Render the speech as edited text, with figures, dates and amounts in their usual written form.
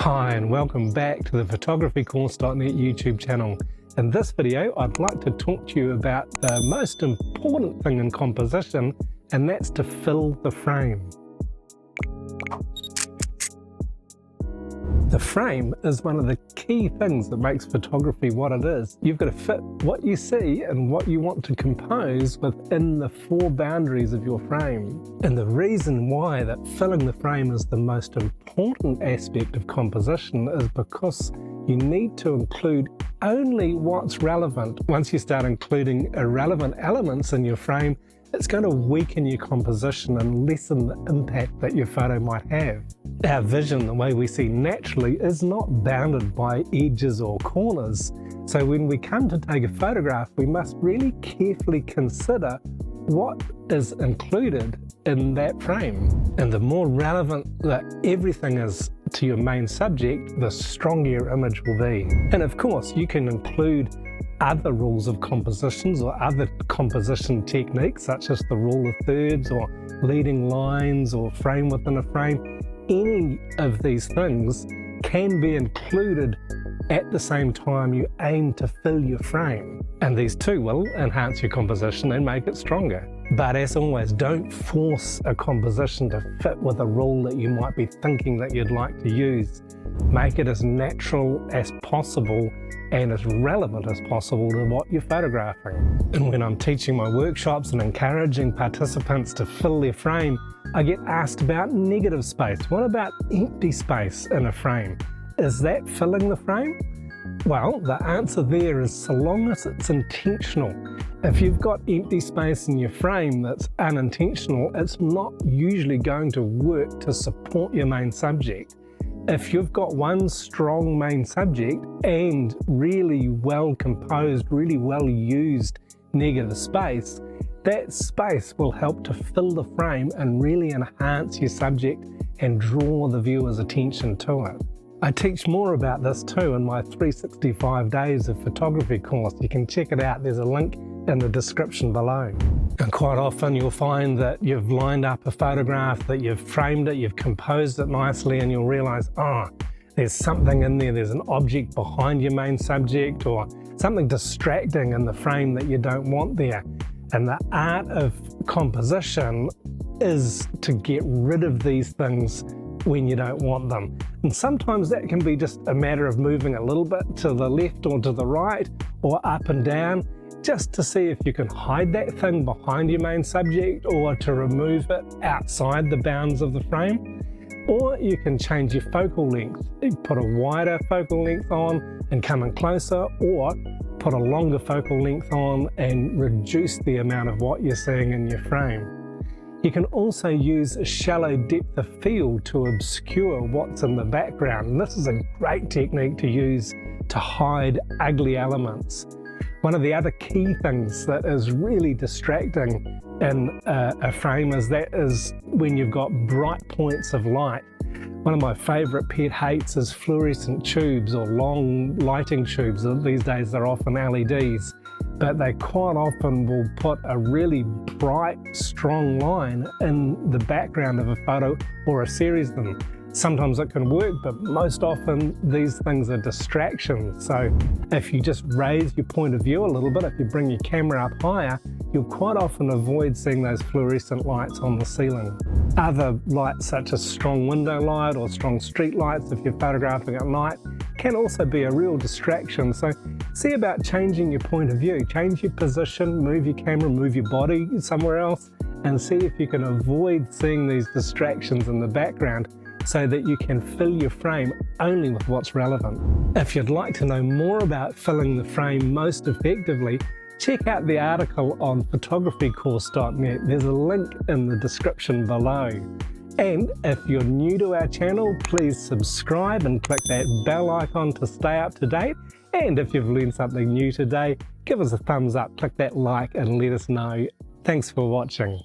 Hi and welcome back to the photographycourse.net YouTube channel. In this video I'd like to talk to you about the most important thing in composition, and that's to fill the frame. The frame is one of the key things that makes photography what it is. You've got to fit what you see and what you want to compose within the four boundaries of your frame. And the reason why that filling the frame is the most important aspect of composition is because you need to include only what's relevant. Once you start including irrelevant elements in your frame, it's going to weaken your composition and lessen the impact that your photo might have. Our vision, the way we see naturally, is not bounded by edges or corners. So when we come to take a photograph, we must really carefully consider what is included in that frame. And the more relevant that everything is to your main subject, the stronger your image will be. And of course, you can include other rules of compositions or other composition techniques such as the rule of thirds or leading lines or frame within a frame. Any of these things can be included at the same time you aim to fill your frame, and these two will enhance your composition and make it stronger. But as always, don't force a composition to fit with a rule that you might be thinking that you'd like to use. Make it as natural as possible and as relevant as possible to what you're photographing. And when I'm teaching my workshops and encouraging participants to fill their frame, I get asked about negative space. What about empty space in a frame? Is that filling the frame? Well, the answer there is so long as it's intentional. If you've got empty space in your frame that's unintentional, it's not usually going to work to support your main subject. If you've got one strong main subject and really well composed, really well used negative space, that space will help to fill the frame and really enhance your subject and draw the viewer's attention to it. I teach more about this too in my 365 Days of Photography course. You can check it out, there's a link in the description below. And quite often you'll find that you've lined up a photograph, that you've framed it, you've composed it nicely, and you'll realize, there's something in there, there's an object behind your main subject or something distracting in the frame that you don't want there. And the art of composition is to get rid of these things when you don't want them. And sometimes that can be just a matter of moving a little bit to the left or to the right or up and down, just to see if you can hide that thing behind your main subject or to remove it outside the bounds of the frame. Or you can change your focal length. You put a wider focal length on and come in closer, or put a longer focal length on and reduce the amount of what you're seeing in your frame. You can also use a shallow depth of field to obscure what's in the background. And this is a great technique to use to hide ugly elements. One of the other key things that is really distracting in a frame is when you've got bright points of light. One of my favorite pet hates is fluorescent tubes or long lighting tubes. These days they're often LEDs, but they quite often will put a really bright, strong line in the background of a photo or a series of them. Sometimes it can work, but most often these things are distractions. So if you just raise your point of view a little bit, if you bring your camera up higher, you'll quite often avoid seeing those fluorescent lights on the ceiling. Other lights such as strong window light or strong street lights, if you're photographing at night, can also be a real distraction. So see about changing your point of view, change your position, move your camera, move your body somewhere else, and see if you can avoid seeing these distractions in the background, so that you can fill your frame only with what's relevant. If you'd like to know more about filling the frame most effectively, check out the article on photographycourse.net. There's a link in the description below. And if you're new to our channel, please subscribe and click that bell icon to stay up to date. And if you've learned something new today, give us a thumbs up, click that like and let us know. Thanks for watching.